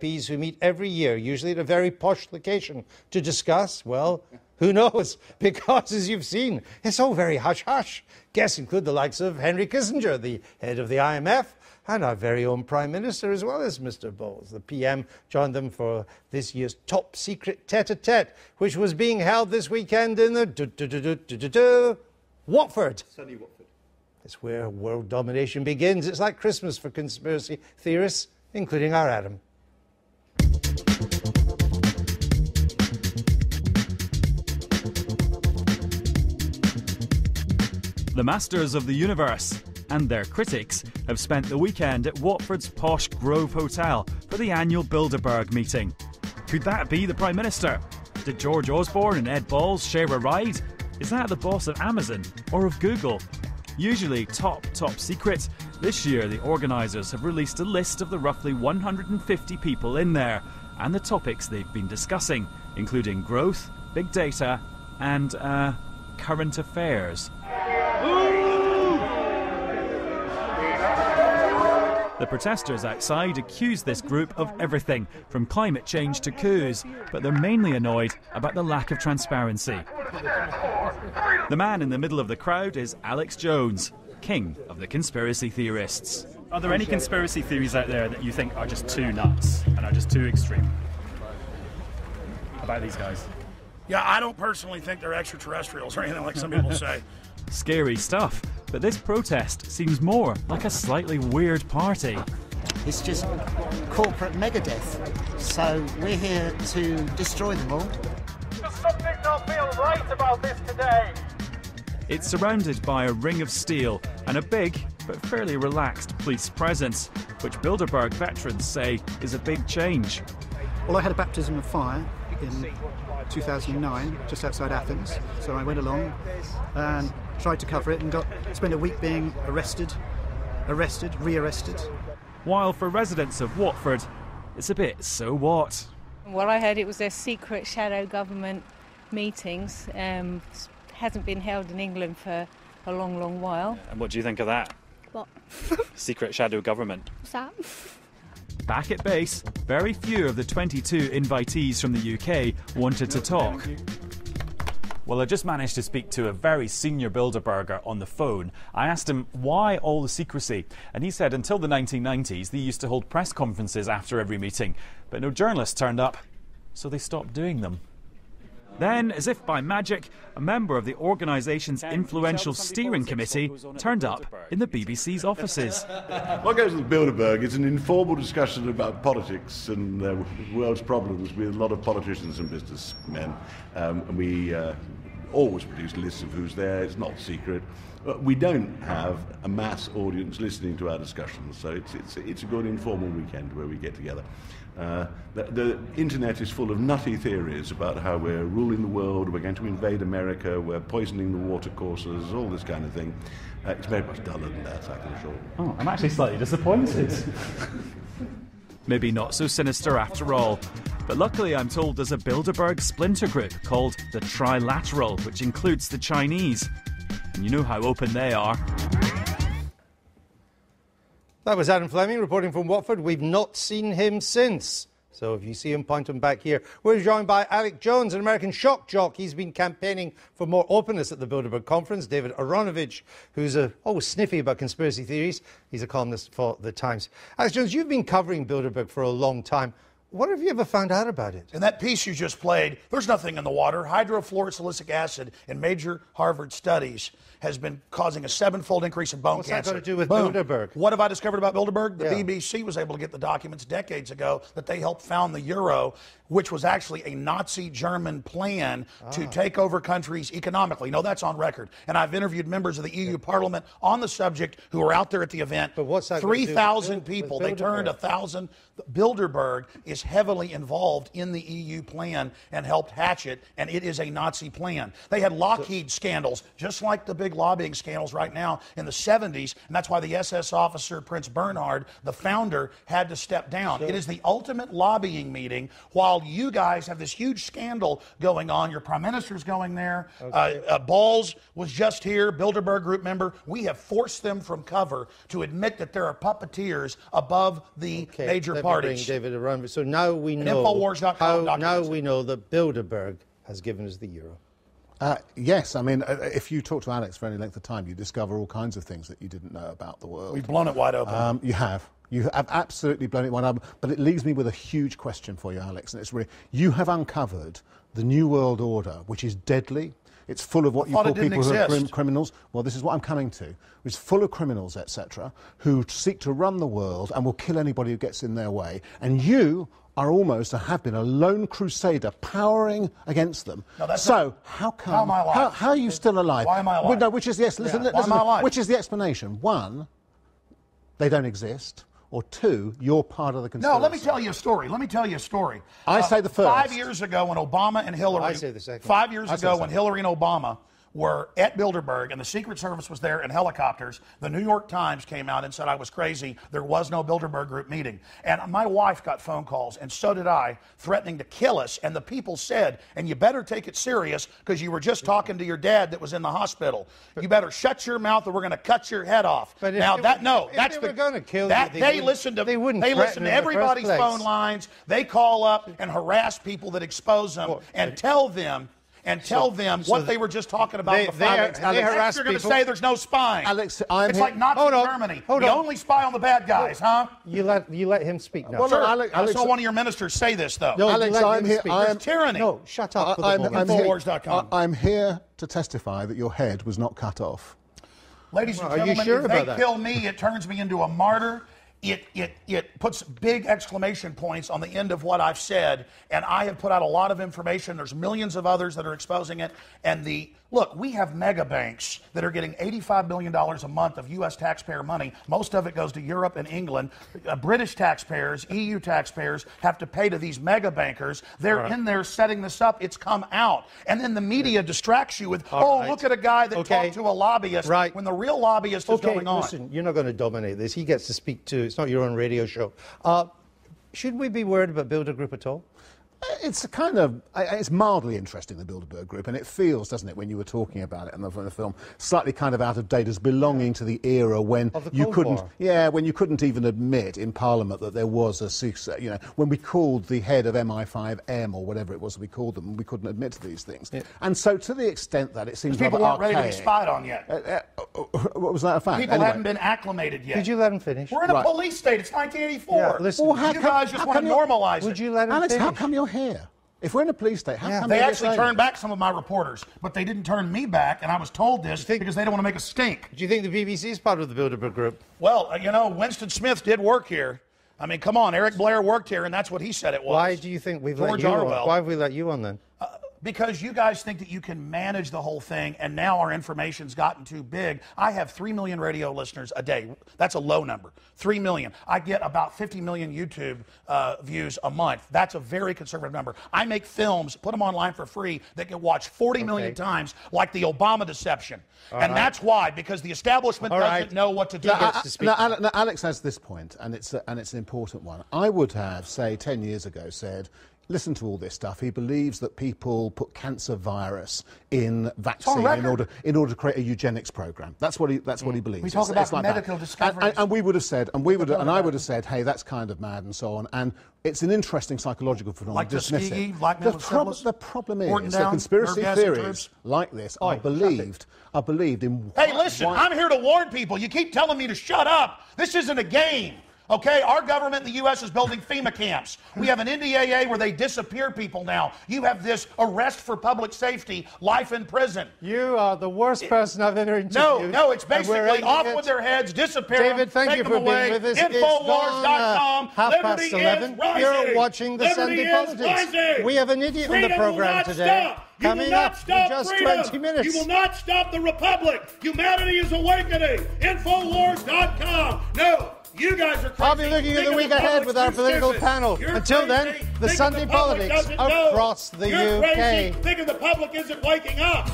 MPs who meet every year, usually at a very posh location, to discuss, well, who knows? Because, as you've seen, it's all very hush-hush. Guests include the likes of Henry Kissinger, the head of the IMF, and our very own Prime Minister, as well as Mr. Bowles. The PM joined them for this year's top secret tete-a-tete, which was being held this weekend in the Watford. Sunny Watford. It's where world domination begins. It's like Christmas for conspiracy theorists, including our Adam. The masters of the universe and their critics have spent the weekend at Watford's posh Grove Hotel for the annual Bilderberg meeting. Could that be the Prime Minister? Did George Osborne and Ed Balls share a ride? Is that the boss of Amazon or of Google? Usually top secret, this year the organisers have released a list of the roughly 150 people in there and the topics they've been discussing, including growth, big data and, current affairs. The protesters outside accuse this group of everything, from climate change to coups, but they're mainly annoyed about the lack of transparency. The man in the middle of the crowd is Alex Jones, king of the conspiracy theorists. Are there any conspiracy theories out there that you think are just too nuts and are just too extreme about these guys? Yeah, I don't personally think they're extraterrestrials or anything like some people say. Scary stuff, but this protest seems more like a slightly weird party. It's just corporate megadeth, so we're here to destroy them all. Does something not feel right about this today? It's surrounded by a ring of steel and a big but fairly relaxed police presence, which Bilderberg veterans say is a big change. Well, I had a baptism of fire in 2009, just outside Athens, so I went along and tried to cover it and spent a week being arrested, rearrested. While for residents of Watford, it's a bit so what. Well, I heard it was their secret shadow government meetings. Hasn't been held in England for a long while. And what do you think of that? What? Secret shadow government. What's that? Back at base, very few of the 22 invitees from the UK wanted to talk. Well, I just managed to speak to a very senior Bilderberger on the phone. I asked him why all the secrecy, and he said until the 1990s they used to hold press conferences after every meeting, but no journalists turned up, so they stopped doing them. Then, as if by magic, a member of the organisation's influential steering committee turned up in the BBC's offices. What goes with Bilderberg is an informal discussion about politics and the world's problems with a lot of politicians and businessmen. And we always produce lists of who's there. It's not secret. We don't have a mass audience listening to our discussions, so it's a good informal weekend where we get together. The internet is full of nutty theories about how we're ruling the world, we're going to invade America, we're poisoning the watercourses, all this kind of thing. It's very much duller than that, I can assure you. Oh, I'm actually slightly disappointed. Maybe not so sinister after all. But luckily I'm told there's a Bilderberg splinter group called the Trilateral, which includes the Chinese. And you know how open they are. That was Adam Fleming reporting from Watford. We've not seen him since. So if you see him, point him back here. We're joined by Alex Jones, an American shock jock. He's been campaigning for more openness at the Bilderberg conference. David Aronovich, who's always sniffy about conspiracy theories. He's a columnist for The Times. Alex Jones, you've been covering Bilderberg for a long time. What have you ever found out about it? In that piece you just played, there's nothing in the water. Hydrofluorosilicic acid in major Harvard studies has been causing a 7-fold increase in bone What's cancer. that got to do with Boom. Bilderberg? What have I discovered about Bilderberg? The Yeah. BBC was able to get the documents decades ago that they helped found the euro, which was actually a Nazi German plan to take over countries economically. No, that's on record. And I've interviewed members of the EU Parliament on the subject who were out there at the event. But what's that got to do with 3,000 people. They turned Bilderberg? 1,000. Bilderberg is heavily involved in the EU plan and helped hatch it, and it is a Nazi plan. They had Lockheed scandals, just like the big lobbying scandals right now in the 70s, and that's why the SS officer, Prince Bernhard, the founder, had to step down. It is the ultimate lobbying meeting while you guys have this huge scandal going on. Your prime minister's going there. Okay. Balls was just here, Bilderberg group member. We have forced them from cover to admit that there are puppeteers above the major let me parties. bring David around. So now we know. Infowars.com. Now we know that Bilderberg has given us the euro. Yes, I mean, if you talk to Alex for any length of time, you discover all kinds of things that you didn't know about the world. We've blown it wide open. You have. You have absolutely blown it wide open. But it leaves me with a huge question for you, Alex. And it's really, you have uncovered the New World Order, which is deadly. It's full of what you call people who are criminals. Well, this is what I'm coming to. It's full of criminals, etc., who seek to run the world and will kill anybody who gets in their way. And you are almost, or have been, a lone crusader powering against them. No, so how come? How am I alive? How are you still alive? Why am I alive? Well, no, which is yes. Listen, Why am I alive? Which is the explanation? One, they don't exist. Or two, you're part of the conspiracy. No, let me tell you a story. I say the first. 5 years ago when Obama and Hillary... I say the second. 5 years ago when Hillary and Obama were at Bilderberg and the Secret Service was there in helicopters, the New York Times came out and said I was crazy. There was no Bilderberg group meeting. And my wife got phone calls, and so did I, threatening to kill us. And the people said, and you better take it serious because you were just talking to your dad that was in the hospital. You better shut your mouth or we're going to cut your head off. But now they were going to kill you, they listen to everybody's phone lines. They call up and harass people that expose them and tell them what they were just talking about. They harass people. You're going to say there's no spying. Alex, it's like Nazi Germany. We only spy on the bad guys, huh? You let him speak now. Well, sir, Alex, I saw one of your ministers say this, though. No, Alex, I'm here. There's tyranny. No, shut up. Infowars.com. I'm here to testify that your head was not cut off. Ladies and gentlemen, if they kill me, it turns me into a martyr. It puts big exclamation points on the end of what I've said, and I have put out a lot of information. There's millions of others that are exposing it. And look, we have mega banks that are getting $85 million a month of U.S. taxpayer money. Most of it goes to Europe and England. British taxpayers, EU taxpayers have to pay to these mega bankers. They're in there setting this up. It's come out. And then the media distracts you with, look at a guy that talked to a lobbyist when the real lobbyist is going on. Listen, you're not going to dominate this. He gets to speak to, it's not your own radio show. Should we be worried about Bilderberg Group at all? It's it's mildly interesting, the Bilderberg Group, and it feels, doesn't it, when you were talking about it in the film, slightly kind of out of date, as belonging to the era when you couldn't, when you couldn't even admit in Parliament that there was a secret, when we called the head of MI5M or whatever it was we called them, we couldn't admit to these things. Yeah. And so, to the extent that it seems people weren't ready to be spied on yet. What was that a fact? People hadn't been acclimated yet. Did you let him finish? We're in a police state. It's 1984. Yeah, listen, you guys just want to normalize it. Would you let him Alex, finish? how come you're here? If we're in a police state, how come they actually turned back some of my reporters, but they didn't turn me back, and I was told this because they don't want to make a stink. Do you think the BBC is part of the Bilderberg Group? Well, Winston Smith did work here. I mean, come on, Eric Blair worked here, and that's what he said it was. Why do you think we've let you on? Why have we let you on then? Because you guys think that you can manage the whole thing, and now our information's gotten too big. I have 3 million radio listeners a day. That's a low number. 3 million. I get about 50 million YouTube views a month. That's a very conservative number. I make films, put them online for free, that get watched 40 million times, like the Obama deception. That's why, because the establishment doesn't know what to do. Now, Alex has this point, and it's an important one. I would have, say, 10 years ago said, listen to all this stuff. He believes that people put cancer virus in vaccine in order to create a eugenics program. That's what he believes. We talk about medical discoveries. And we would have said, I would have said, hey, that's kind of mad and so on. And it's an interesting psychological phenomenon. Like Tuskegee, like the problem is that conspiracy theories like this are believed in. Hey, listen, I'm here to warn people. You keep telling me to shut up. This isn't a game. Okay, our government in the U.S. is building FEMA camps. We have an NDAA where they disappear people now. You have this arrest for public safety, life in prison. You are the worst person I've ever interviewed. No, it's basically off with their heads, disappear David, thank you for being with us. Infowars.com. It's 11:30. You're watching the Sunday Politics. We have an idiot on the program today. Coming up in just 20 minutes. You will not stop the Republic. Humanity is awakening. Infowars.com. No. You guys are crazy. I'll be looking at the week ahead with our political panel. Until then, the Sunday Politics across the UK. You're crazy. Thinking the public isn't waking up.